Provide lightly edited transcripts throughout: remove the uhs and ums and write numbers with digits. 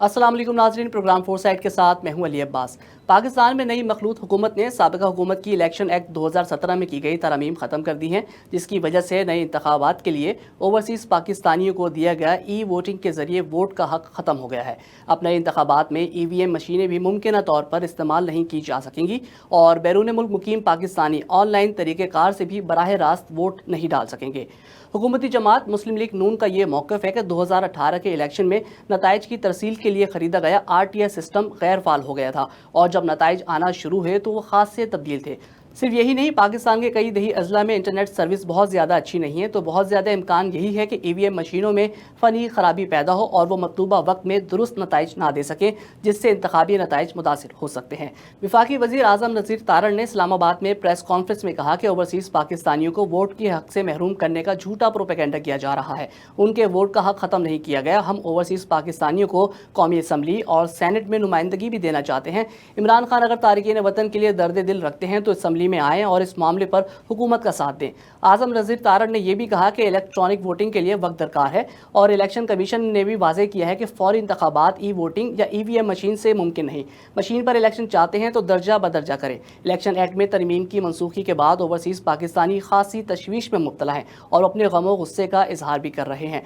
अस्सलाम वालेकुम नाज़रीन, प्रोग्राम फोरसाइट के साथ मैं हूं अली अब्बास। पाकिस्तान में नई मखलूत हुकूमत ने साबिका हुकूमत की इलेक्शन एक्ट 2017 में की गई तरमीम ख़त्म कर दी हैं, जिसकी वजह से नए इंतखाबात के लिए ओवरसीज़ पाकिस्तानियों को दिया गया ई वोटिंग के ज़रिए वोट का हक़ ख़त्म हो गया है। अब नए इंतखाबात में EVM मशीनें भी मुमकिन तौर पर इस्तेमाल नहीं की जा सकेंगी और बैरून मुल्क मुकीम पाकिस्तानी ऑनलाइन तरीक़ेकार से भी बराह रास्त वोट नहीं डाल सकेंगे। हुकूमती जमात मुस्लिम लीग नून का ये मौक़िफ़ है कि 2018 के इलेक्शन में नताइज की तरसील के लिए ख़रीदा गया RTS सिस्टम गैर फ़ाल हो गया था और जब नताइज आना शुरू हुए तो वो ख़ास से तब्दील थे। सिर्फ यही नहीं, पाकिस्तान के कई दही अजला में इंटरनेट सर्विस बहुत ज़्यादा अच्छी नहीं है, तो बहुत ज़्यादा इम्कान यही है कि EVM मशीनों में फ़नी ख़राबी पैदा हो और वो मतलूबा वक्त में दुरुस्त नताइज ना दे सकें, जिससे इंतखाबी नताइज मुतासिर हो सकते हैं। वफाकी वज़ीर आज़म नज़ीर तारण ने इस्लामाबाद में प्रेस कॉन्फ्रेंस में कहा कि ओवरसीज़ पाकिस्तानियों को वोट के हक़ से महरूम करने का झूठा प्रोपेगेंडा किया जा रहा है। उनके वोट का हक़ ख़त्म नहीं किया गया। हम ओवरसीज़ पाकिस्तानियों को कौमी असम्बली और सैनेट में नुमाइंदगी भी देना चाहते हैं। इमरान खान अगर तारिकीन वतन के लिए दर्द दिल रखते हैं तो असम्बली में आएँ और इस मामले पर हुकूमत का साथ दें। आज़म नज़ीर तारण ने यह भी कहा कि इलेक्ट्रॉनिक वोटिंग के लिए वक्त दरकार है और इलेक्शन कमीशन ने भी वाज़ेह किया है कि फौरी इंतखाबात ई वोटिंग या EVM मशीन से मुमकिन नहीं। मशीन पर इलेक्शन चाहते हैं तो दर्जा बदर्जा करें। इलेक्शन एक्ट में तरमीम की मनसूखी के बाद ओवरसीज़ पाकिस्तानी खासी तशवीश में मुब्तला हैं और अपने गमो गुस्से का इजहार भी कर रहे हैं।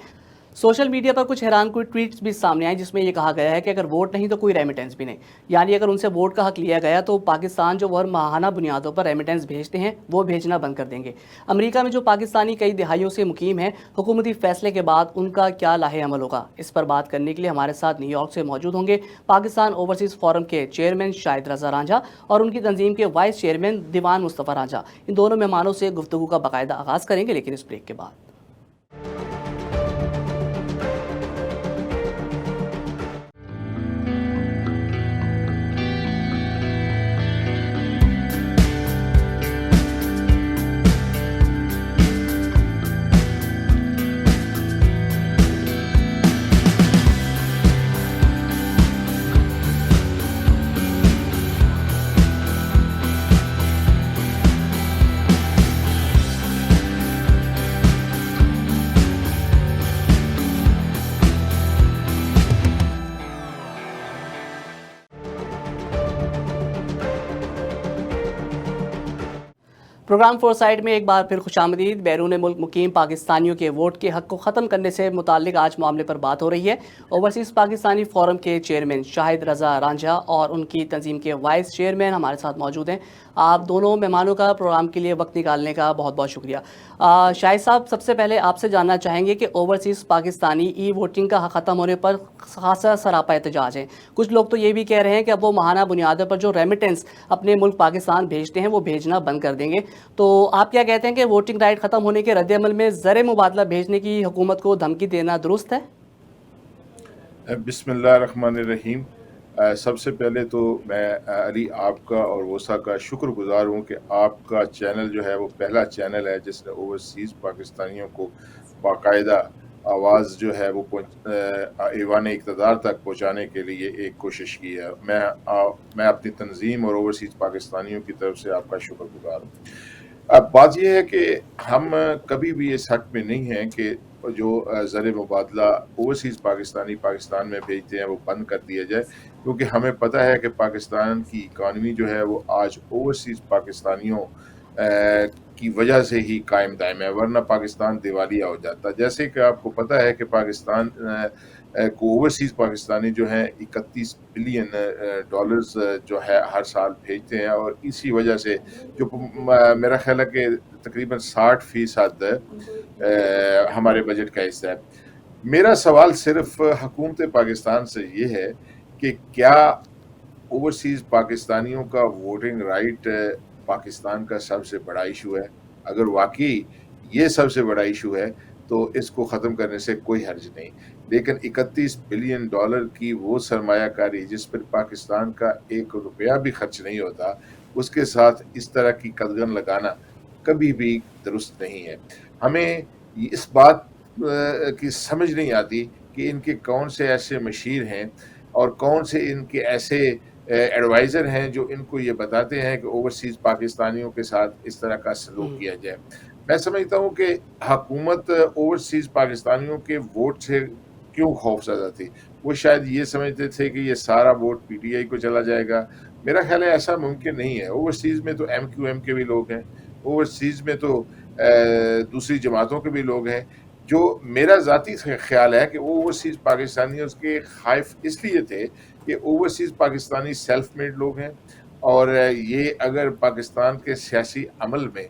सोशल मीडिया पर कुछ हैरान कुछ ट्वीट्स भी सामने आए जिसमें यह कहा गया है कि अगर वोट नहीं तो कोई रेमिटेंस भी नहीं, यानी अगर उनसे वोट का हक लिया गया तो पाकिस्तान जो हर माहाना बुनियादों पर रेमिटेंस भेजते हैं वो भेजना बंद कर देंगे। अमेरिका में जो पाकिस्तानी कई दिहाइयों से मुकीम हैं, हुकूमती फैसले के बाद उनका क्या लाहे अमल होगा, इस पर बात करने के लिए हमारे साथ न्यूयॉर्क से मौजूद होंगे पाकिस्तान ओवरसीज़ फोरम के चेयरमैन शाहिद रज़ा रांझा और उनकी तंजीम के वाइस चेयरमैन दीवान मुस्तफ़ा रांझा। इन दोनों मेहमानों से गुफ्तगू का बाकायदा आगाज़ करेंगे, लेकिन इस ब्रेक के बाद। प्रोग्राम फोरसाइट में एक बार फिर खुशामदीद। बैरून मुल्क मुकीम पाकिस्तानियों के वोट के हक़ को ख़त्म करने से मुताल्लिक़ आज मामले पर बात हो रही है। ओवरसीज़ पाकिस्तानी फोरम के चेयरमैन शाहिद रज़ा रांझा और उनकी तंजीम के वाइस चेयरमैन हमारे साथ मौजूद हैं। आप दोनों मेहमानों का प्रोग्राम के लिए वक्त निकालने का बहुत बहुत शुक्रिया। शाहिद साहब, सबसे पहले आपसे जानना चाहेंगे कि ओवरसीज़ पाकिस्तानी ई वोटिंग का हक़ ख़त्म होने पर खासा सरापा एहतजाज है। कुछ लोग तो ये भी कह रहे हैं कि अब वो माहाना बुनियादों पर जो रेमिटेंस अपने मुल्क पाकिस्तान भेजते हैं वो भेजना बंद कर देंगे। तो आप क्या कहते हैं कि वोटिंग राइट ख़त्म होने के रद्द-ए-अमल में ज़र मुबादला भेजने की हुकूमत को धमकी देना दुरुस्त है? बिस्मिल्लाहिर्रहमानिर्रहीम। सबसे पहले तो मैं अली आपका और वोसा का शुक्रगुजार हूँ कि आपका चैनल जो है वो पहला चैनल है जिसने ओवरसीज़ पाकिस्तानियों को बाकायदा आवाज़ जो है वो ऐवान इक़्तिदार तक पहुँचाने के लिए एक कोशिश की है। मैं अपनी तंजीम और ओवरसीज़ पाकिस्तानियों की तरफ से आपका शुक्रगुजार हूँ। अब बात यह है कि हम कभी भी इस हक़ में नहीं हैं कि जो ज़र मुबादला ओवरसीज़ पाकिस्तानी पाकिस्तान में भेजते हैं वो बंद कर दिया जाए, क्योंकि हमें पता है कि पाकिस्तान की इकानमी जो है वो आज ओवरसीज़ पाकिस्तानियों की वजह से ही कायम दायम है, वरना पाकिस्तान दिवालिया हो जाता। जैसे कि आपको पता है कि पाकिस्तान को ओवरसीज़ पाकिस्तानी जो हैं 31 बिलियन डॉलर्स जो है हर साल भेजते हैं और इसी वजह से जो मेरा ख्याल है कि तकरीबन 60% हमारे बजट का हिस्सा है। मेरा सवाल सिर्फ हुकूमत पाकिस्तान से ये है कि क्या ओवरसीज़ पाकिस्तानियों का वोटिंग राइट पाकिस्तान का सबसे बड़ा इशू है? अगर वाकई ये सबसे बड़ा इशू है तो इसको ख़त्म करने से कोई हर्ज नहीं, लेकिन 31 बिलियन डॉलर की वो सरमायाकारी जिस पर पाकिस्तान का 1 रुपया भी खर्च नहीं होता, उसके साथ इस तरह की कदगन लगाना कभी भी दुरुस्त नहीं है। हमें इस बात की समझ नहीं आती कि इनके कौन से ऐसे मशीर हैं और कौन से इनके ऐसे एडवाइज़र हैं जो इनको ये बताते हैं कि ओवरसीज़ पाकिस्तानियों के साथ इस तरह का सलूक किया जाए। मैं समझता हूँ कि हुकूमत ओवरसीज़ पाकिस्तानियों के वोट से क्यों खौफज़दा थी? वो शायद ये समझते थे कि ये सारा वोट पीटीआई को चला जाएगा। मेरा ख़्याल है ऐसा मुमकिन नहीं है। ओवरसीज़ में तो एमक्यूएम के भी लोग हैं, ओवरसीज़ में तो दूसरी जमातों के भी लोग हैं। जो मेरा ज़ाती ख़्याल है कि ओवरसीज़ पाकिस्तानी उसके ख़ाइफ़ इसलिए थे कि ओवरसीज़ पाकिस्तानी सेल्फ मेड लोग हैं और ये अगर पाकिस्तान के सियासी अमल में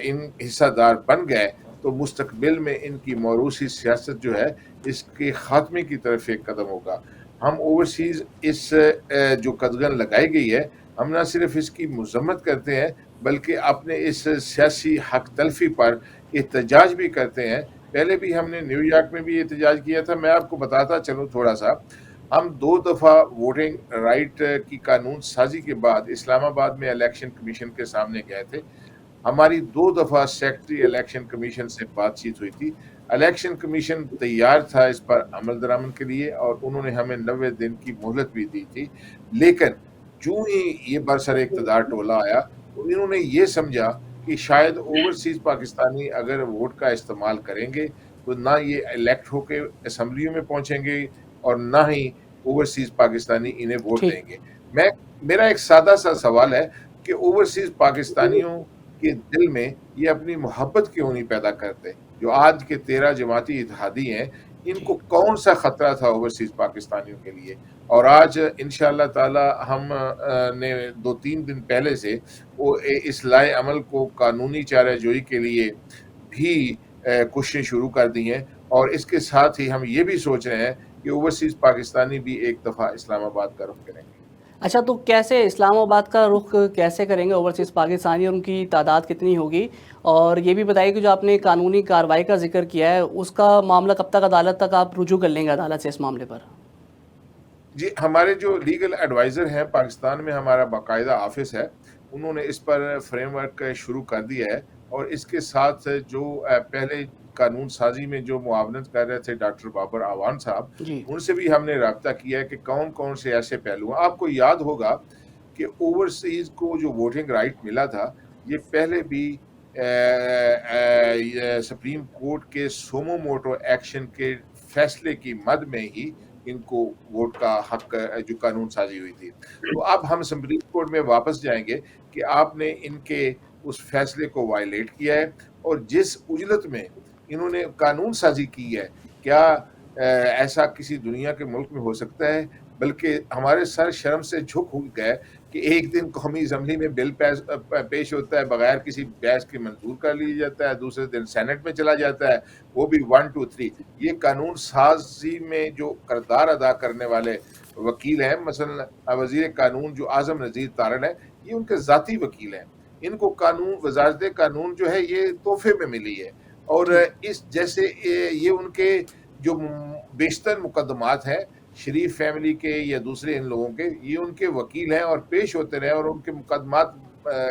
इन हिस्सादार बन गए तो मुस्तकबिल में इनकी मौरूसी सियासत जो है इसके ख़ात्मे की तरफ एक कदम होगा। हम ओवरसीज़ इस जो कदगन लगाई गई है, हम ना सिर्फ़ इसकी मज़म्मत करते हैं बल्कि अपने इस सियासी हक़ तलफ़ी पर एहतजाज भी करते हैं। पहले भी हमने न्यूयॉर्क में भी एहतजाज किया था। मैं आपको बताता चलूँ थोड़ा-सा, हम 2 दफ़ा वोटिंग राइट की कानून साज़ी के बाद इस्लामाबाद में इलेक्शन कमीशन के सामने गए थे। हमारी 2 दफ़ा सेक्रेटरी इलेक्शन कमीशन से बातचीत हुई थी। इलेक्शन कमीशन तैयार था इस पर अमल दरामद के लिए और उन्होंने हमें 90 दिन की मोहलत भी दी थी। लेकिन ज़ूं ही ये बरसर-ए-इक़्तिदार टोला आया, तो इन्होंने ये समझा कि शायद ओवरसीज़ पाकिस्तानी अगर वोट का इस्तेमाल करेंगे, तो ना ये इलेक्ट होके असेंबलियों में पहुँचेंगे और ना ही ओवरसीज़ पाकिस्तानी इन्हें वोट ठीक। देंगे। मैं मेरा एक सादा-सा सवाल है कि ओवरसीज़ पाकिस्तानियों के दिल में ये अपनी मोहब्बत क्यों नहीं पैदा करते? जो आज के 13 जमाती इत्तेहादी हैं, इनको जी। कौन-सा खतरा था ओवरसीज़ पाकिस्तानियों के लिए? और आज इंशाअल्लाह ताला हम ने 2-3 दिन पहले से वो इस लाए अमल को कानूनी चाराजोई के लिए भी कोशिशें शुरू कर दी हैं और इसके साथ ही हम ये भी सोच रहे हैं कि ओवरसीज़ पाकिस्तानी भी एक दफ़ा इस्लामाबाद का रुख करेंगे। अच्छा, तो कैसे इस्लामाबाद का रुख कैसे करेंगे ओवरसीज़ पाकिस्तानी और उनकी तादाद कितनी होगी? और ये भी बताइए कि जो आपने कानूनी कार्रवाई का ज़िक्र किया है, उसका मामला कब तक अदालत तक आप रुजू कर लेंगे अदालत से इस मामले पर? जी, हमारे जो लीगल एडवाइज़र हैं, पाकिस्तान में हमारा बाकायदा ऑफ़िस है, उन्होंने इस पर फ्रेमवर्क शुरू कर दिया है और इसके साथ जो पहले कानून साज़ी में जो मुआवनत कर रहे थे डॉक्टर बाबर आवान साहब, जी। उनसे भी हमने राब्ता किया है कि कौन-कौन से ऐसे पहलू हैं। आपको याद होगा कि ओवरसीज़ को जो वोटिंग राइट मिला था, ये पहले भी ये सुप्रीम कोर्ट के सोमो मोटो एक्शन के फैसले की मद में ही इनको वोट का हक जो कानून साज़ी हुई थी। तो अब हम सुप्रीम कोर्ट में वापस जाएँगे कि आपने इनके उस फैसले को वायलेट किया है और जिस उजलत में इन्होंने कानून साज़ी की है, क्या ऐसा किसी दुनिया के मुल्क में हो सकता है? बल्कि हमारे सर शर्म से झुक हो गए कि एक दिन कौमी असेंबली में बिल पेश होता है, बगैर किसी बहस के मंजूर कर लिया जाता है, दूसरे दिन सेनेट में चला जाता है, वो भी 1, 2, 3। ये कानून साज़ी में जो किरदार अदा करने वाले वकील हैं, मसलन वज़ीर कानून जो आज़म नज़ीर तारण है, ये उनके ज़ाती वकील हैं। इनको कानून वज़ारत कानून जो है ये तोहफ़े में मिली है और ठीक। इस जैसे ये उनके जो बेशतर मुकदमात हैं, शरीफ फैमिली के या दूसरे इन लोगों के, ये उनके वकील हैं और पेश होते रहे और उनके मुकदमात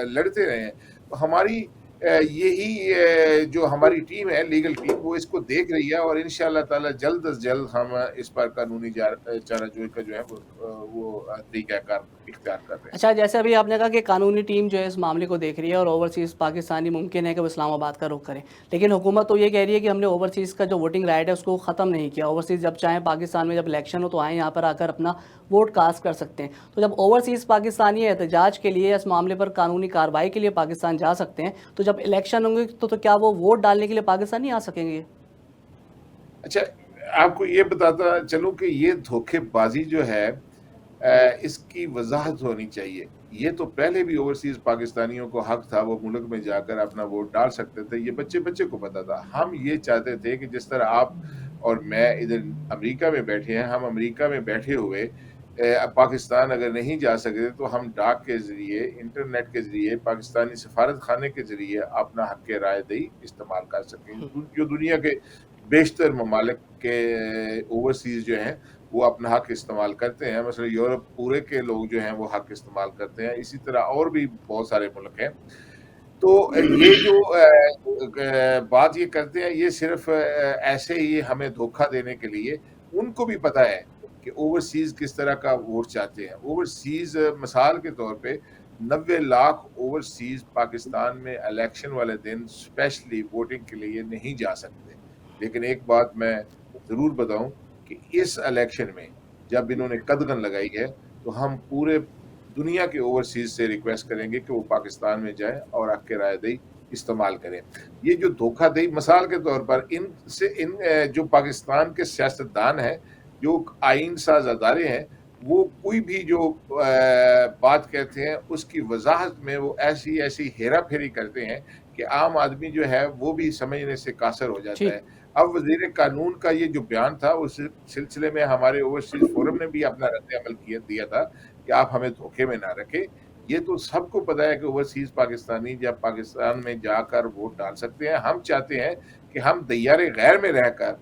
लड़ते रहे हैं। तो हमारी यही जो हमारी टीम है लीगल टीम वो इसको देख रही है और इंशाअल्लाह ताला जल्द अज़ जल्द हम इस पर कानूनी चाराजोई का जो है वो तरीक़ाकार इख्तियार कर रहे हैं। अच्छा, जैसे अभी आपने कहा कि कानूनी टीम जो है इस मामले को देख रही है और ओवरसीज़ पाकिस्तानी मुमकिन है कि वो इस्लामाबाद का रुख करें। लेकिन हुकूमत तो ये कह रही है कि हमने ओवरसीज़ का जो वोटिंग राइट है उसको ख़त्म नहीं किया। ओवरसीज़ जब चाहें पाकिस्तान में जब इलेक्शन हो तो आएँ यहाँ पर आकर अपना वोट कास्ट कर सकते हैं। तो जब ओवरसीज़ पाकिस्तानी एहतजाज के लिए इस मामले पर कानूनी कार्रवाई के लिए पाकिस्तान जा सकते हैं, तो जब इलेक्शन होंगे तो क्या वो वोट डालने के लिए पाकिस्तान नहीं आ सकेंगे? अच्छा, आपको ये बताता चलूँ कि ये धोखेबाज़ी जो है इसकी वज़ाहत होनी चाहिए। ये तो पहले भी ओवरसीज़ पाकिस्तानियों को हक था, वो मुल्क में जाकर अपना वोट डाल सकते थे, ये बच्चे-बच्चे को पता था। हम ये चाहते थे कि जिस तरह आप और मैं इधर अमेरिका में बैठे हैं, हम अमेरिका में बैठे हुए पाकिस्तान अगर नहीं जा सकते तो हम डाक के ज़रिए, इंटरनेट के ज़रिए, पाकिस्तानी सफ़ारत खाने के ज़रिए अपना हक़ राय-दही इस्तेमाल कर सकें। जो दुनिया के बेशतर ममालिक के ओवरसीज़ जो हैं, वो अपना हक़ इस्तेमाल करते हैं। मसलन यूरोप पूरे के लोग जो हैं, वो हक़ इस्तेमाल करते हैं। इसी तरह और भी बहुत सारे मुल्क हैं। तो ये जो बात ये करते हैं, ये सिर्फ़ ऐसे ही हमें धोखा देने के लिए, उनको भी पता है कि ओवरसीज़ किस तरह का वोट चाहते हैं। ओवरसीज़ मिसाल के तौर पे 90 लाख ओवरसीज़ पाकिस्तान में इलेक्शन वाले दिन स्पेशली वोटिंग के लिए नहीं जा सकते। लेकिन एक बात मैं ज़रूर बताऊं कि इस इलेक्शन में जब इन्होंने कदगन लगाई है तो हम पूरे दुनिया के ओवरसीज से रिक्वेस्ट करेंगे कि वो पाकिस्तान में जाएं और हक के राय दही इस्तेमाल करें। ये जो धोखाधड़ी मिसाल के तौर पर इन जो पाकिस्तान के सियासतदान हैं, जो आइन साज अदारे हैं, वो कोई भी जो बात कहते हैं उसकी वजाहत में वो ऐसी ऐसी हेरा फेरी करते हैं कि आम आदमी जो है वो भी समझने से कासर हो जाता है। ठीक। अब वजीर कानून का ये जो बयान था उस सिलसिले में हमारे ओवरसीज फोरम ने भी अपना रद्द अमल दिया था कि आप हमें धोखे में ना रखें। ये तो सबको पता है कि ओवरसीज पाकिस्तानी जब पाकिस्तान में जाकर वोट डाल सकते हैं। हम चाहते हैं कि हम दय्यारे गैर में रहकर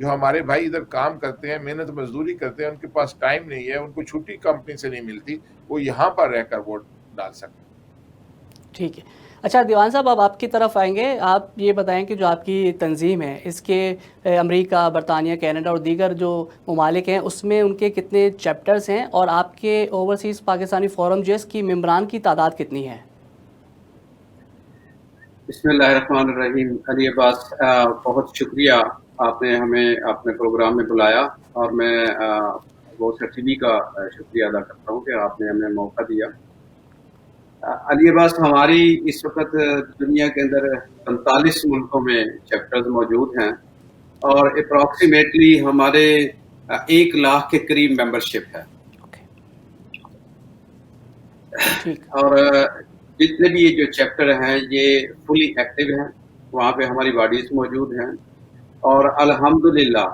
जो हमारे भाई इधर काम करते हैं, मेहनत मजदूरी करते हैं, उनके पास टाइम नहीं है, उनको छुट्टी कंपनी से नहीं मिलती, वो यहाँ पर रहकर वोट डाल सकते हैं। ठीक है। अच्छा दीवान साहब, अब आपकी तरफ आएंगे। आप ये बताएं कि जो आपकी तंजीम है इसके अमेरिका, बरतानिया, कनाडा और दीगर जो ममालिक हैं उसमें उनके कितने चैप्टर्स हैं, और आपके ओवरसीज़ पाकिस्तानी फोरम जेस की मेम्बरान की तादाद कितनी है? बिस्मिल्लाहिर्रहमानिर्रहीम। अली अब्बास, बहुत शुक्रिया, आपने हमें अपने प्रोग्राम में बुलाया, और मैं वो टीवी का शुक्रिया अदा करता हूँ कि आपने हमें मौका दिया। अली अब्बास, हमारी इस वक्त दुनिया के अंदर 45 मुल्कों में चैप्टर्स मौजूद हैं, और अप्रॉक्सीमेटली हमारे 1 लाख के करीब मेंबरशिप है। ठीक। और जितने भी ये जो चैप्टर हैं ये फुली एक्टिव हैं, वहाँ पे हमारी बॉडीज मौजूद हैं, और अल्हम्दुलिल्लाह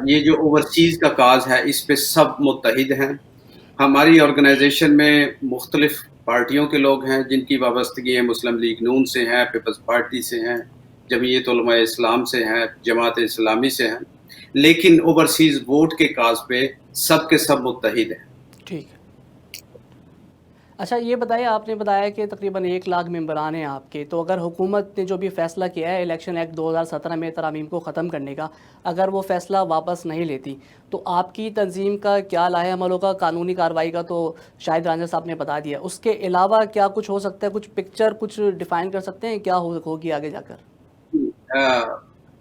ये जो ओवरसीज़ का काज है इस पे सब मुत्तहिद हैं। हमारी ऑर्गेनाइजेशन में मुख्तलिफ पार्टियों के लोग हैं जिनकी वाबस्तगी मुस्लिम लीग नून से हैं, पीपल्स पार्टी से हैं, जमीयत उलमा इस्लाम से हैं, जमात इस्लामी से हैं, लेकिन ओवरसीज़ वोट के काज पे सब के सब मुत्तहिद हैं। ठीक। अच्छा ये बताइए, आपने बताया कि तकरीबन 1 लाख मेंबरान हैं आपके, तो अगर हुकूमत ने जो भी फ़ैसला किया है इलेक्शन एक्ट 2017 में तरामीम को ख़त्म करने का, अगर वो फ़ैसला वापस नहीं लेती तो आपकी तंजीम का क्या लाहे अमल होगा? कानूनी कार्रवाई का तो शाहिद रांझा साहब ने बता दिया, उसके अलावा क्या कुछ हो सकता है? कुछ पिक्चर कुछ डिफ़ाइन कर सकते हैं क्या होगी आगे जाकर?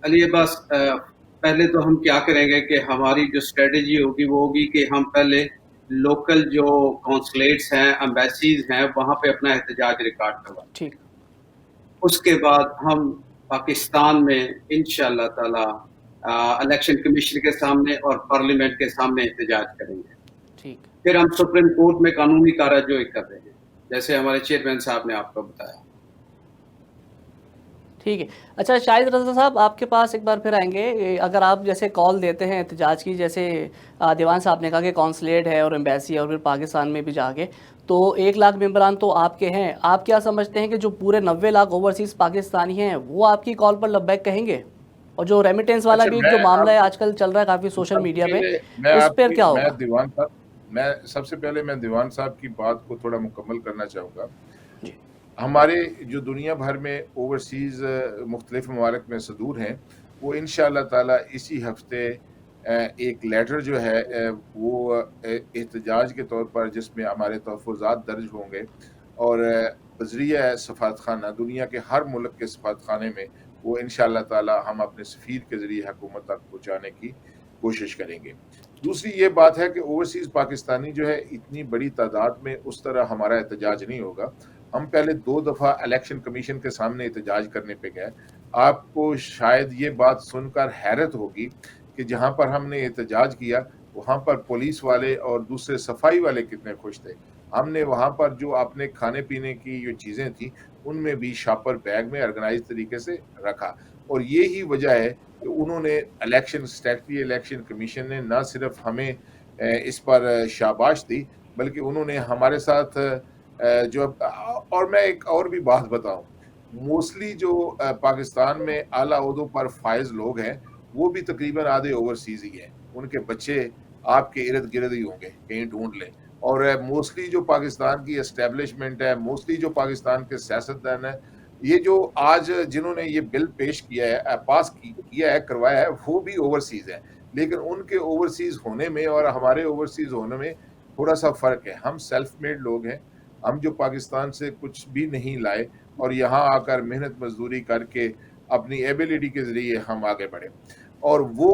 अली अब्बास, पहले तो हम क्या करेंगे कि हमारी जो स्ट्रेटजी होगी वो होगी कि हम पहले लोकल जो कॉन्सुलेट्स हैं, एम्बेसीज हैं, वहाँ पे अपना एहतजाज रिकॉर्ड करवाएं। ठीक। उसके बाद हम पाकिस्तान में इंशाअल्लाह ताला इलेक्शन कमीशन के सामने और पार्लियामेंट के सामने एहतजाज करेंगे। ठीक। फिर हम सुप्रीम कोर्ट में कानूनी कार्रवाई कर देंगे, जैसे हमारे चेयरमैन साहब ने आपको बताया। ठीक है। अच्छा शाहिद रज़ा साहब, आपके पास एक बार फिर आएंगे। अगर आप जैसे कॉल देते हैं एहतजाज की, जैसे दीवान साहब ने कहा कि कॉन्सुलेट है और एम्बेसी और फिर पाकिस्तान में भी जाके, तो 1 लाख मेंबरान तो आपके हैं, आप क्या समझते हैं कि जो पूरे 90 लाख ओवरसीज़ पाकिस्तानी हैं वो आपकी कॉल पर लब्बैक कहेंगे? और जो रेमिटेंस वाला अच्छा, भी जो मामला है आजकल चल रहा है काफ़ी सोशल मीडिया पे, उस पर क्या होगा? सबसे पहले मैं दीवान साहब की बात को थोड़ा मुकम्मल करना चाहूँगा। हमारे जो दुनिया भर में ओवरसीज़ मुख्तलिफ ममालिक में सदूर हैं, वो इंशाअल्लाह ताला इसी हफ्ते एक लेटर जो है वो एहतजाज के तौर पर जिसमें हमारे तहफ़्फ़ुज़ात दर्ज होंगे, और बज़रिया सफ़ारतखाना दुनिया के हर मुल्क के सफ़ारतखाने में वो इंशाअल्लाह ताला हम अपने सफ़ीर के ज़रिए हुकूमत तक पहुँचाने की कोशिश करेंगे। दूसरी ये बात है कि ओवरसीज़ पाकिस्तानी जो है इतनी बड़ी तादाद में उस तरह हमारा एहतजाज नहीं होगा। हम पहले 2 दफ़ा इलेक्शन कमीशन के सामने एहतजाज करने पे गए। आपको शायद ये बात सुनकर हैरत होगी कि जहाँ पर हमने एहतजाज किया वहाँ पर पुलिस वाले और दूसरे सफाई वाले कितने खुश थे। हमने वहाँ पर जो अपने खाने पीने की जो चीज़ें थी उनमें भी शॉपर बैग में ऑर्गेनाइज तरीके से रखा, और ये ही वजह है कि उन्होंने इलेक्शन कमीशन ने न सिर्फ हमें इस पर शाबाश दी, बल्कि उन्होंने हमारे साथ जो और मैं एक और भी बात बताऊं, मोस्टली जो पाकिस्तान में आला ओहदों पर फायज लोग हैं वो भी तकरीबन आधे ओवरसीज ही हैं। उनके बच्चे आपके इर्द गिर्द ही होंगे, कहीं ढूंढ लें। और मोस्टली जो पाकिस्तान की एस्टेब्लिशमेंट है, मोस्टली जो पाकिस्तान के सियासतदान है, ये जो आज जिन्होंने ये बिल पेश किया है, किया है, करवाया है, वो भी ओवरसीज है। लेकिन उनके ओवरसीज होने में और हमारे ओवरसीज होने में थोड़ा सा फर्क है। हम सेल्फ मेड लोग हैं, हम जो पाकिस्तान से कुछ भी नहीं लाए और यहाँ आकर मेहनत मजदूरी करके اپنی ایبلٹی کے ذریعے ہم آگے بڑھیں. اور وہ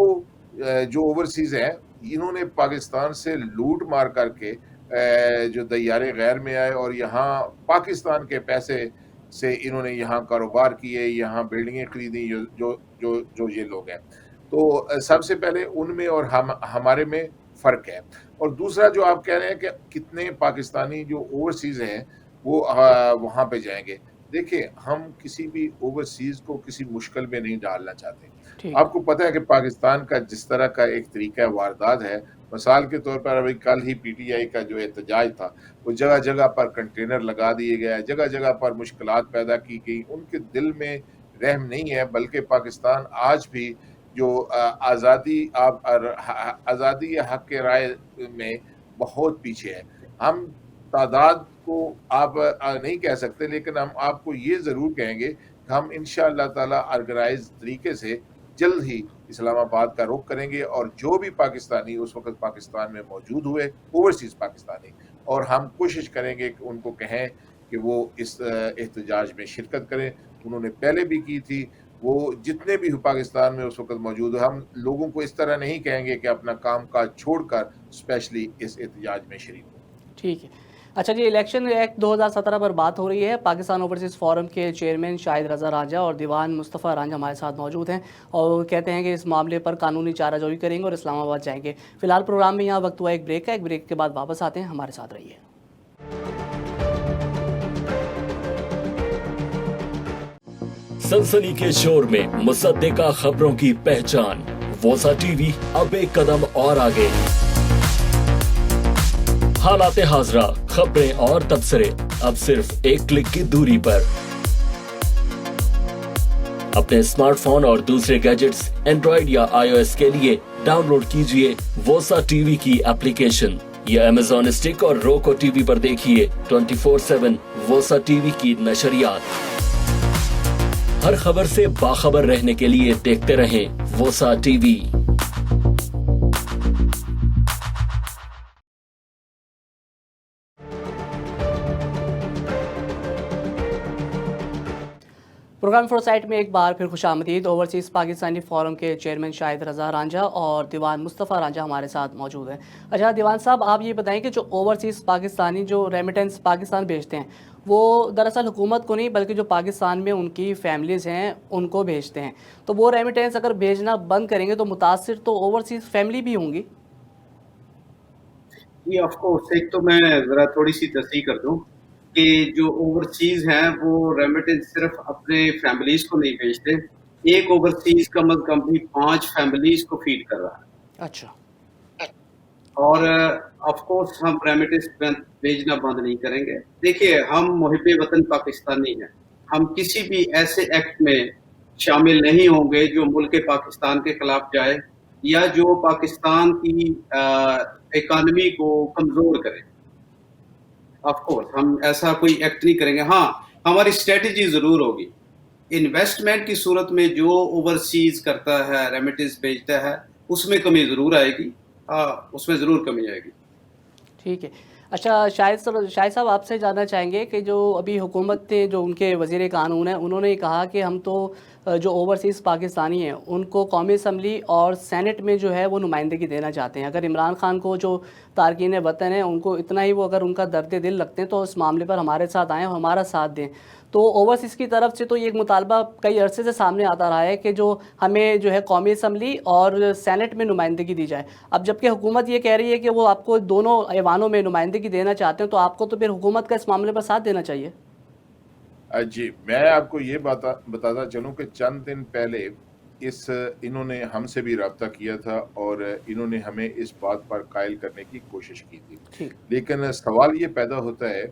جو اوورسیز ہیں انہوں نے پاکستان سے لوٹ مار کر کے جو دیار غیر میں آئے اور یہاں پاکستان کے پیسے سے انہوں نے یہاں کاروبار کیے, یہاں بلڈنگیں خریدی, جو یہ لوگ ہیں. تو سب سے پہلے ان میں اور ہمارے میں فرق ہے. اور دوسرا جو آپ کہہ رہے ہیں کہ کتنے پاکستانی جو اوورسیز ہیں وہ وہاں پہ جائیں گے, دیکھیں ہم کسی بھی اوورسیز کو کسی مشکل میں نہیں ڈالنا چاہتے. ٹھیک آپ کو پتہ ہے کہ پاکستان کا جس طرح کا ایک طریقہ واردات ہے, مثال کے طور پر ابھی کل ہی پی ٹی آئی کا جو احتجاج تھا وہ جگہ جگہ پر کنٹینر لگا دیے گئے, جگہ جگہ پر مشکلات پیدا کی گئی. ان کے دل میں رحم نہیں ہے, بلکہ پاکستان آج بھی جو آزادی یا حق رائے میں بہت پیچھے ہے. ہم تعداد کو آپ نہیں کہہ سکتے, لیکن ہم آپ کو یہ ضرور کہیں گے کہ ہم انشاءاللہ تعالی آرگنائز طریقے سے جلد ہی اسلام آباد کا رخ کریں گے. اور جو بھی پاکستانی اس وقت پاکستان میں موجود ہوئے اوورسیز پاکستانی, اور ہم کوشش کریں گے کہ ان کو کہیں کہ وہ اس احتجاج میں شرکت کریں. انہوں نے پہلے بھی کی تھی. وہ جتنے بھی پاکستان میں اس وقت موجود ہیں, ہم لوگوں کو اس طرح نہیں کہیں گے کہ اپنا کام کاج چھوڑ کر اسپیشلی اس احتجاج میں شریک ہوں. ٹھیک ہے. اچھا جی, الیکشن ایکٹ 2017 پر بات ہو رہی ہے. پاکستان اوورسیز فورم کے چیئرمین شاہد رضا رانجھا اور دیوان مصطفیٰ رانجھا ہمارے ساتھ موجود ہیں, اور وہ کہتے ہیں کہ اس معاملے پر قانونی چارہ جوئی کریں گے اور اسلام آباد جائیں گے. فی الحال پروگرام میں یہاں وقت ہوا ایک بریک کا, ایک بریک کے بعد واپس آتے ہیں, ہمارے ساتھ رہیے. سنسنی کے شور میں مصدقہ خبروں کی پہچان, ووسا ٹی وی اب ایک قدم اور آگے. حالات حاضرہ, خبریں اور تبصرے اب صرف ایک کلک کی دوری پر. اپنے اسمارٹ فون اور دوسرے گیجٹس اینڈرائیڈ یا آئی او ایس کے لیے ڈاؤن لوڈ کیجئے ووسا ٹی وی کی اپلیکیشن, یا امیزون اسٹک اور روکو ٹی وی پر دیکھیے 24/7 ووسا ٹی وی کی نشریات. ہر خبر سے باخبر رہنے کے لیے دیکھتے رہیں ووسا TV. Programme foresight میں ایک بار پھر خوش آمدید. اوورسیز پاکستانی فورم کے چیئرمین شاہد رضا رانجھا اور دیوان مصطفیٰ رانجھا ہمارے ساتھ موجود ہیں. اچھا دیوان صاحب, آپ یہ بتائیں کہ جو اوورسیز پاکستانی جو ریمیٹنس پاکستان بھیجتے ہیں وہ دراصل حکومت کو نہیں بلکہ جو پاکستان میں ان کی فیملیز ہیں ان کو بھیجتے ہیں, تو وہ ریمیٹنس اگر بھیجنا بند کریں گے تو متاثر تو اوورسیز فیملی بھی ہوں گی. جی آف کورس, ایک تو میں ذرا تھوڑی سی تصحیح کر دوں کہ جو اوورسیز ہیں وہ ریمیٹنس صرف اپنے فیملیز کو نہیں بھیجتے. ایک اوورسیز کم از کم بھی 5 فیملیز کو فیڈ کر رہا ہے. اچھا. اور آف کورس ہم ریمیٹنس بھیجنا بند نہیں کریں گے. دیکھیے, ہم محب وطن پاکستانی ہیں. ہم کسی بھی ایسے ایکٹ میں شامل نہیں ہوں گے جو ملک پاکستان کے خلاف جائے یا جو پاکستان کی اکانومی کو کمزور کرے. آف کورس ہم ایسا کوئی ایکٹ نہیں کریں گے. ہاں, ہماری اسٹریٹجی ضرور ہوگی. انویسٹمنٹ کی صورت میں جو اوورسیز کرتا ہے, ریمیٹنس بھیجتا ہے, اس میں کمی ضرور آئے گی. اس میں ضرور کمی آئے گی. ٹھیک ہے. اچھا شاہد صاحب, آپ سے جاننا چاہیں گے کہ جو ابھی حکومت نے, جو ان کے وزیر قانون ہیں, انہوں نے کہا کہ ہم تو جو اوورسیز پاکستانی ہیں ان کو قومی اسمبلی اور سینٹ میں جو ہے وہ نمائندگی دینا چاہتے ہیں. اگر عمران خان کو جو تارکین وطن ہیں ان کو اتنا ہی وہ اگر ان کا درد دل لگتے ہیں تو اس معاملے پر ہمارے ساتھ آئیں اور ہمارا ساتھ دیں. تو اوورسیز کی طرف سے تو یہ ایک مطالبہ کئی عرصے سے سامنے آتا رہا ہے کہ جو ہمیں جو ہے قومی اسمبلی اور سینٹ میں نمائندگی دی جائے. اب جبکہ حکومت یہ کہہ رہی ہے کہ وہ آپ کو دونوں ایوانوں میں نمائندگی دینا چاہتے ہیں, تو آپ کو تو پھر حکومت کا اس معاملے پر ساتھ دینا چاہیے. جی, میں آپ کو یہ بتاتا چلوں کہ چند دن پہلے انہوں نے ہم سے بھی رابطہ کیا تھا اور انہوں نے ہمیں اس بات پر قائل کرنے کی کوشش کی تھی. لیکن سوال یہ پیدا ہوتا ہے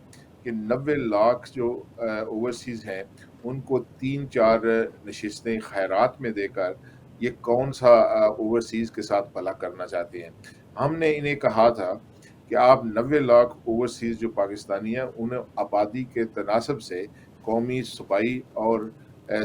کہ 90 لاکھ جو اوورسیز ہیں ان کو 3-4 نشستیں خیرات میں دے کر یہ کون سا اوورسیز کے ساتھ بھلا کرنا چاہتے ہیں. ہم نے انہیں کہا تھا کہ آپ 90 لاکھ اوورسیز جو پاکستانی ہیں انہیں آبادی کے تناسب سے قومی صوبائی اور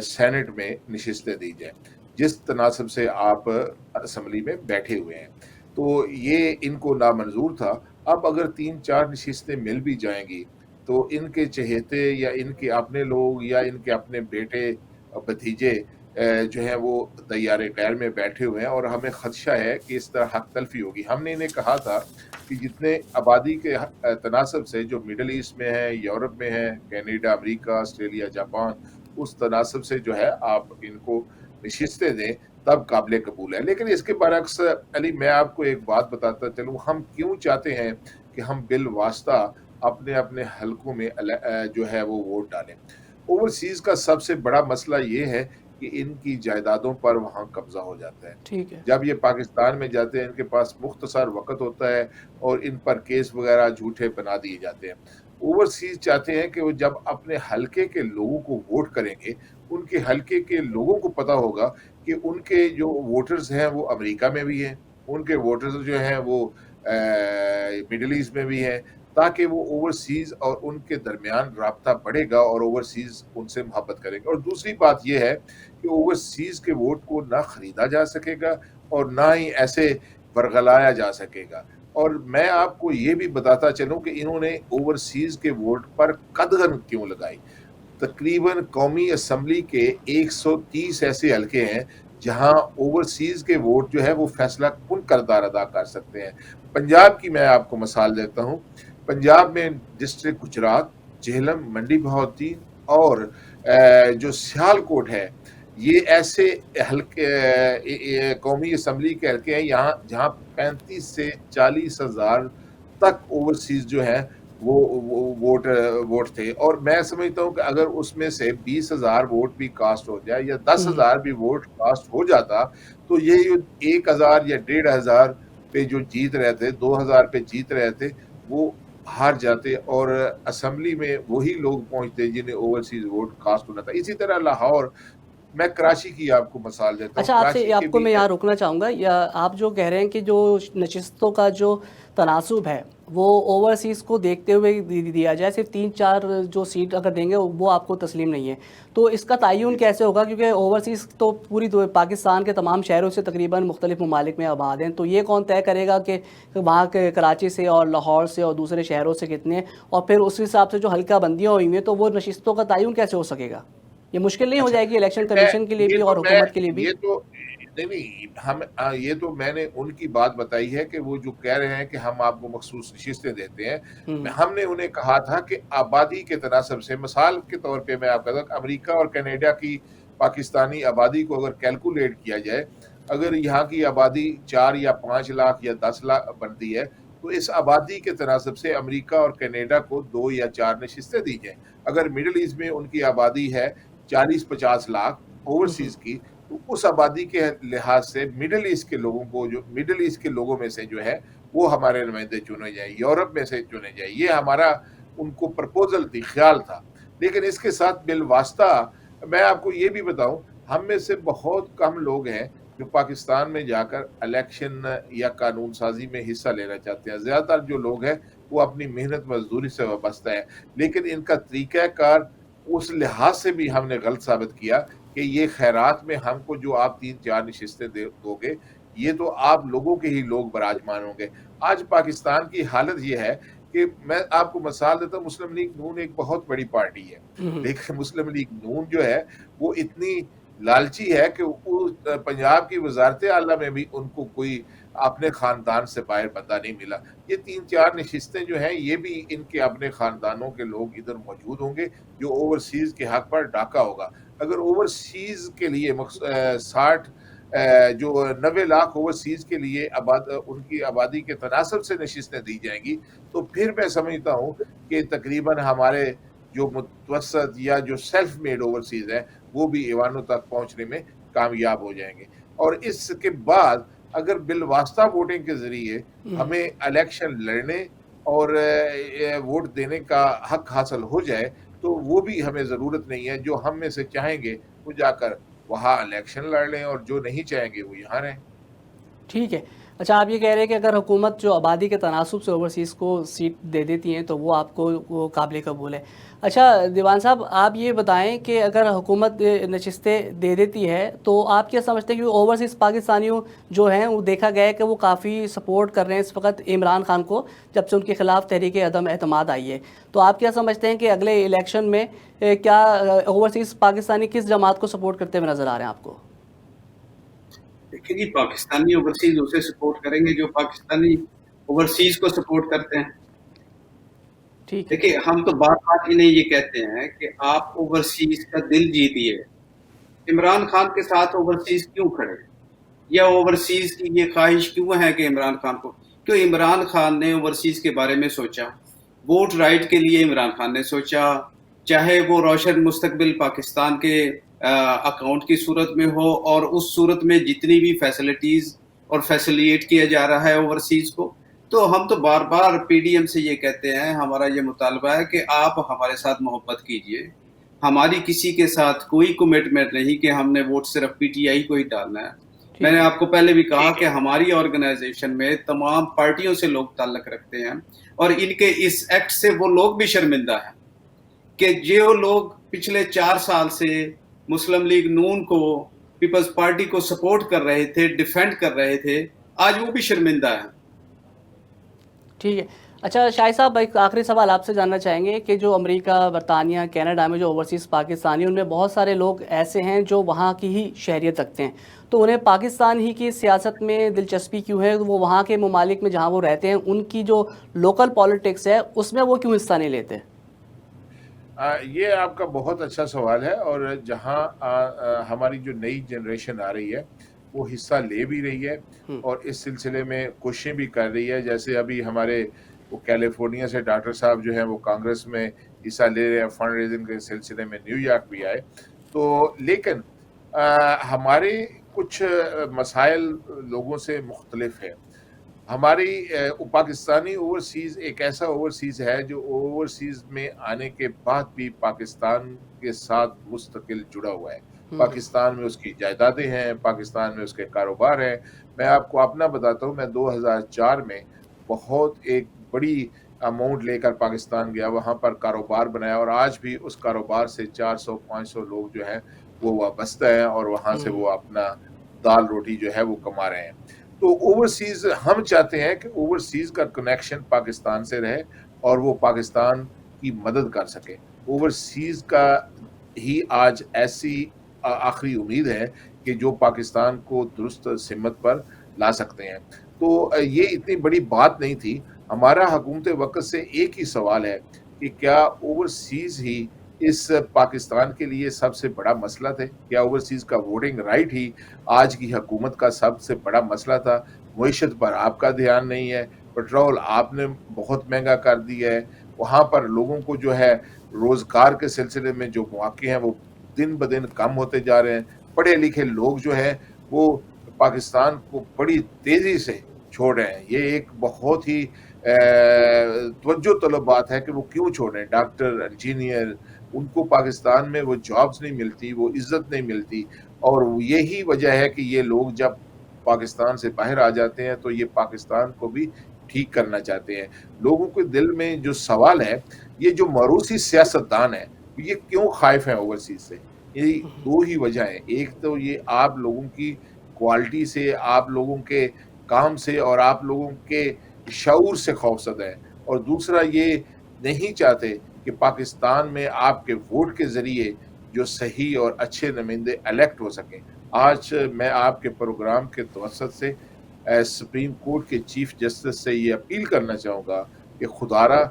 سینٹ میں نشستیں دی جائیں, جس تناسب سے آپ اسمبلی میں بیٹھے ہوئے ہیں. تو یہ ان کو نامنظور تھا. اب اگر 3-4 نشستیں مل بھی جائیں گی تو ان کے چہیتے یا ان کے اپنے لوگ یا ان کے اپنے بیٹے بھتیجے जो है वो तैयारे गैर में बैठे हुए हैं और हमें खदशा है कि इस तरह हक तलफी होगी। हमने इन्हें कहा था कि जितने आबादी के तनासब से जो मिडल ईस्ट में है, यूरोप में है, कनाडा, अमेरिका, ऑस्ट्रेलिया, जापान, उस तनासब से जो है आप इनको नशिस्तें दें, तब काबिल कबूल है। लेकिन इसके बरक्स अली, मैं आपको एक बात बताता चलूँ, हम क्यों चाहते हैं कि हम बिल वास्ता अपने अपने हलकों में जो है वो वोट डालें। ओवरसीज का सबसे बड़ा मसला ये है कि इनकी जायदादों पर वहाँ कब्जा हो जाता है। ठीक है। जब ये पाकिस्तान में जाते हैं, इनके पास मुख्तसर वक़्त होता है और इन पर केस वगैरह झूठे बना दिए जाते हैं। ओवरसीज चाहते हैं कि वो जब अपने हलके के लोगों को वोट करेंगे, उनके हलके के लोगों को पता होगा कि उनके जो वोटर्स हैं वो अमेरिका में भी हैं, उनके वोटर्स जो हैं वो मिडल ईस्ट में भी हैं, ताकि वो ओवरसीज और उनके दरमियान राब्ता बढ़ेगा और ओवरसीज उनसे मोहब्बत करेंगे। और दूसरी बात ये है कि ओवरसीज के वोट को ना खरीदा जा सकेगा और ना ही ऐसे बरगलाया जा सकेगा। और मैं आपको ये भी बताता चलूं कि इन्होंने ओवरसीज के वोट पर कदगन क्यों लगाई। तकरीबन कौमी असम्बली के 130 ऐसे हलके हैं जहां ओवरसीज के वोट जो है वो फैसला कुन किरदार अदा कर सकते हैं। पंजाब की मैं आपको मिसाल देता हूं। पंजाब में डिस्ट्रिक्ट गुजरात, झेलम, मंडी बहौती और जो सियालकोट है, ये ऐसे हल्के कौमी असम्बली के हल्के हैं यहाँ जहाँ 35 से 40 हजार तक ओवरसीज जो है वो वोट थे। और मैं समझता हूँ कि अगर उसमें से 20,000 वोट भी कास्ट हो जाए या 10,000 भी वोट कास्ट हो जाता, तो ये 1,000 या 1,500 पे जो जीत रहे थे, 2,000 पे जीत रहे थे, वो हार जाते और असेंबली में वही लोग पहुंचते जिन्हें ओवरसीज वोट कास्ट होना था। इसी तरह लाहौर, मैं कराची की आपको मिसाल देता हूँ। अच्छा, आपसे कराची के आपको भी मैं यहाँ रोकना चाहूँगा। या आप जो कह रहे हैं कि जो नशिस्तों का जो तनासुब है वो ओवरसीज़ को देखते हुए दिया जाए, सिर्फ 3-4 जो सीट अगर देंगे वो आपको तस्लीम नहीं है, तो इसका तयन कैसे होगा? क्योंकि ओवरसीज़ तो पूरी पाकिस्तान के तमाम शहरों से तकरीबन मुख्तलिफ ममालिक में आबाद हैं, तो ये कौन तय करेगा कि वहाँ के कराची से और लाहौर से और दूसरे शहरों से कितने हैं? और फिर उस हिसाब से जो हल्का बंदियाँ हुई हैं तो वो नशिस्तों का तयन कैसे हो सकेगा? ये मुश्किल नहीं हो अच्छा, जाएगी इलेक्शन कमीशन के लिए भी और हुकूमत के लिए भी? ये तो नहीं, हम ये तो मैंने उनकी बात बताई है कि वो जो कह रहे हैं कि हम आपको मखसूस नशिस्तें देते हैं। हमने उन्हें कहा था कि आबादी के तनासब से, मिसाल के तौर पे मैं आपका बताऊं, अमेरिका और कनाडा की पाकिस्तानी आबादी को अगर कैलकुलेट किया जाए, अगर यहाँ की आबादी 4 या 5 लाख या 10 लाख बनती है, तो इस आबादी के तनासब से अमेरिका और कनाडा को 2 या 4 नशिस्तें दी जाएं। अगर मिडल ईस्ट में उनकी आबादी है 40-50 लाख ओवरसीज की, तो उस आबादी के लिहाज से मिडल ईस्ट के लोगों को, जो मिडल ईस्ट के लोगों में से जो है वो हमारे नुमाइंदे चुने जाए, यूरोप में से चुने जाए। ये हमारा उनको प्रपोजल थी, ख्याल था। लेकिन इसके साथ बिलवास्ता मैं आपको ये भी बताऊं, हम में से बहुत कम लोग हैं जो पाकिस्तान में जाकर इलेक्शन या कानून साजी में हिस्सा लेना चाहते हैं। ज्यादातर जो लोग हैं वो अपनी मेहनत मजदूरी से वाबस्ता है। लेकिन इनका तरीक़ाकार उस लिहाज से भी हमने गलत साबित किया कि ये खैरात में हमको जो आप 3-4 नशिस्तें दोगे, ये तो आप लोगों के ही लोग बराजमान होंगे। आज पाकिस्तान की हालत ये है कि मैं आपको मिसाल देता हूँ, मुस्लिम लीग नून एक बहुत बड़ी पार्टी है, लेकिन मुस्लिम लीग नून जो है वो इतनी लालची है कि पंजाब की वजारत आला में भी उनको कोई अपने खानदान से बाहर बंदा नहीं मिला। ये 3-4 नशिस्तें जो हैं, ये भी इनके अपने खानदानों के लोग इधर मौजूद होंगे जो ओवरसीज के हक पर डाका होगा। अगर ओवरसीज के लिए 60 जो 90 लाख ओवरसीज के लिए उनकी आबादी के तनासब से नशिस्तें दी जाएंगी, तो फिर मैं समझता हूँ कि तकरीबन हमारे जो मुतवसत या जो सेल्फ मेड ओवरसीज है वो भी ईवानों तक पहुंचने में कामयाब हो जाएंगे। और इसके बाद अगर बिलवास्ता वोटिंग के जरिए हमें इलेक्शन लड़ने और वोट देने का हक हासिल हो जाए, तो वो भी हमें ज़रूरत नहीं है। जो हम में से चाहेंगे वो जाकर वहाँ इलेक्शन लड़ लें और जो नहीं चाहेंगे वो यहाँ रहें। ठीक है। اچھا آپ یہ کہہ رہے ہیں کہ اگر حکومت جو آبادی کے تناسب سے اوورسیز کو سیٹ دے دیتی ہیں تو وہ آپ کو وہ قابل قبول ہے. اچھا دیوان صاحب آپ یہ بتائیں کہ اگر حکومت نشستیں دے دیتی ہے تو آپ کیا سمجھتے ہیں کہ اوورسیز پاکستانیوں جو ہیں وہ دیکھا گیا ہے کہ وہ کافی سپورٹ کر رہے ہیں اس وقت عمران خان کو جب سے ان کے خلاف تحریک عدم اعتماد آئی ہے, تو آپ کیا سمجھتے ہیں کہ اگلے الیکشن میں کیا اوورسیز پاکستانی کس جماعت کو سپورٹ کرتے ہوئے نظر آ رہے ہیں آپ کو؟ دیکھیں جی, پاکستانی اوورسیز اسے سپورٹ کریں گے جو پاکستانی اوورسیز کو سپورٹ کرتے ہیں. ٹھیک ہے. دیکھیں ہم تو بار بار انہیں یہ کہتے ہیں کہ آپ اوورسیز کا دل جیتیے. عمران خان کے ساتھ اوورسیز کیوں کھڑے, یا اوورسیز کی یہ خواہش کیوں ہے کہ عمران خان کو, کیوں عمران خان نے اوورسیز کے بارے میں سوچا, ووٹ رائٹ کے لیے عمران خان نے سوچا, چاہے وہ روشن مستقبل پاکستان کے اکاؤنٹ کی صورت میں ہو اور اس صورت میں جتنی بھی فیسلٹیز اور فیسلیٹ کیا جا رہا ہے اوورسیز کو. تو ہم تو بار بار پی ڈی ایم سے یہ کہتے ہیں, ہمارا یہ مطالبہ ہے کہ آپ ہمارے ساتھ محبت کیجئے. ہماری کسی کے ساتھ کوئی کمٹمنٹ نہیں کہ ہم نے ووٹ صرف پی ٹی آئی کو ہی ڈالنا ہے. میں نے آپ کو پہلے بھی کہا کہ ہماری آرگنائزیشن میں تمام پارٹیوں سے لوگ تعلق رکھتے ہیں, اور ان کے اس ایکٹ سے وہ لوگ بھی شرمندہ ہیں کہ جو لوگ پچھلے 4 سال سے مسلم لیگ نون کو, پیپلز پارٹی کو سپورٹ کر رہے تھے, ڈیفینڈ کر رہے تھے, آج وہ بھی شرمندہ ہیں. ٹھیک ہے. اچھا شاہد صاحب ایک آخری سوال آپ سے جاننا چاہیں گے کہ جو امریکہ, برطانیہ, کینیڈا میں جو اوورسیز پاکستانی ان میں بہت سارے لوگ ایسے ہیں جو وہاں کی ہی شہریت رکھتے ہیں, تو انہیں پاکستان ہی کی سیاست میں دلچسپی کیوں ہے؟ وہ وہاں کے ممالک میں جہاں وہ رہتے ہیں ان کی جو لوکل پالیٹکس ہے اس میں وہ کیوں حصہ نہیں لیتے؟ یہ آپ کا بہت اچھا سوال ہے, اور جہاں ہماری جو نئی جنریشن آ رہی ہے وہ حصہ لے بھی رہی ہے اور اس سلسلے میں کوششیں بھی کر رہی ہے. جیسے ابھی ہمارے وہ کیلیفورنیا سے ڈاکٹر صاحب جو ہیں وہ کانگریس میں حصہ لے رہے ہیں, فنڈ ریزنگ کے سلسلے میں نیو یارک بھی آئے. تو لیکن ہمارے کچھ مسائل لوگوں سے مختلف ہے. ہماری پاکستانی اوورسیز ایک ایسا اوورسیز ہے جو اوورسیز میں آنے کے بعد بھی پاکستان کے ساتھ مستقل جڑا ہوا ہے. پاکستان میں اس کی جائیدادیں ہیں, پاکستان میں اس کے کاروبار ہیں. میں آپ کو اپنا بتاتا ہوں, میں 2004 میں بہت ایک بڑی اماؤنٹ لے کر پاکستان گیا, وہاں پر کاروبار بنایا, اور آج بھی اس کاروبار سے 400-500 لوگ جو ہیں وہ وابستہ ہیں, اور وہاں سے وہ اپنا دال روٹی جو ہے وہ کما رہے ہیں. تو اوورسیز ہم چاہتے ہیں کہ اوورسیز کا کنیکشن پاکستان سے رہے اور وہ پاکستان کی مدد کر سکے. اوورسیز کا ہی آج ایسی آخری امید ہے کہ جو پاکستان کو درست سمت پر لا سکتے ہیں. تو یہ اتنی بڑی بات نہیں تھی. ہمارا حکومت وقت سے ایک ہی سوال ہے کہ کیا اوورسیز ہی اس پاکستان کے لیے سب سے بڑا مسئلہ تھے؟ کیا اوورسیز کا ووٹنگ رائٹ ہی آج کی حکومت کا سب سے بڑا مسئلہ تھا؟ معیشت پر آپ کا دھیان نہیں ہے, پیٹرول آپ نے بہت مہنگا کر دیا ہے, وہاں پر لوگوں کو جو ہے روزگار کے سلسلے میں جو مواقع ہیں وہ دن بدن کم ہوتے جا رہے ہیں. پڑھے لکھے لوگ جو ہیں وہ پاکستان کو بڑی تیزی سے چھوڑ رہے ہیں. یہ ایک بہت ہی توجہ طلب بات ہے کہ وہ کیوں چھوڑ رہے ہیں. ڈاکٹر, انجینئر, ان کو پاکستان میں وہ جابز نہیں ملتی, وہ عزت نہیں ملتی, اور یہی وجہ ہے کہ یہ لوگ جب پاکستان سے باہر آ جاتے ہیں تو یہ پاکستان کو بھی ٹھیک کرنا چاہتے ہیں. لوگوں کے دل میں جو سوال ہے, یہ جو موروثی سیاستدان ہیں یہ کیوں خائف ہیں اوورسیز سے؟ یہ 2 ہی وجہ ہیں. ایک تو یہ آپ لوگوں کی کوالٹی سے, آپ لوگوں کے کام سے, اور آپ لوگوں کے شعور سے خوفزدہ ہیں, اور دوسرا یہ نہیں چاہتے کہ پاکستان میں آپ کے ووٹ کے ذریعے جو صحیح اور اچھے نمائندے الیکٹ ہو سکیں. آج میں آپ کے پروگرام کے توسط سے سپریم کورٹ کے چیف جسٹس سے یہ اپیل کرنا چاہوں گا کہ خدارا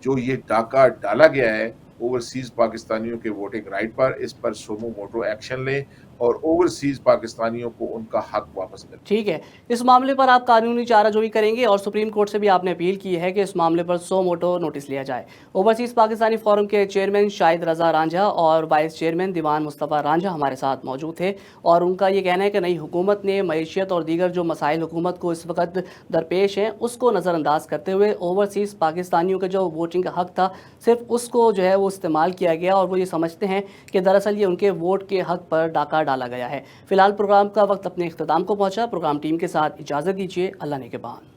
جو یہ ڈاکہ ڈالا گیا ہے اوورسیز پاکستانیوں کے ووٹنگ رائٹ پر, اس پر سومو موٹو ایکشن لیں اور اوورسیز پاکستانیوں کو ان کا حق واپس کریں. ٹھیک ہے. اس معاملے پر آپ قانونی چارہ جوئی کریں گے, اور سپریم کورٹ سے بھی آپ نے اپیل کی ہے کہ اس معاملے پر سو موٹو نوٹس لیا جائے. اوورسیز پاکستانی فورم کے چیئرمین شاہد رضا رانجھا اور وائس چیئرمین دیوان مصطفیٰ رانجھا ہمارے ساتھ موجود تھے, اور ان کا یہ کہنا ہے کہ نئی حکومت نے معیشت اور دیگر جو مسائل حکومت کو اس وقت درپیش ہیں اس کو نظر انداز کرتے ہوئے اوورسیز پاکستانیوں کا جو ووٹنگ کا حق تھا صرف اس کو جو ہے وہ استعمال کیا گیا, اور وہ یہ سمجھتے ہیں کہ دراصل یہ ان کے ووٹ کے حق پر ڈاکہ ڈالا گیا ہے۔ فی الحال پروگرام کا وقت اپنے اختتام کو پہنچا۔ پروگرام ٹیم کے ساتھ اجازت دیجیے، اللہ نگہبان۔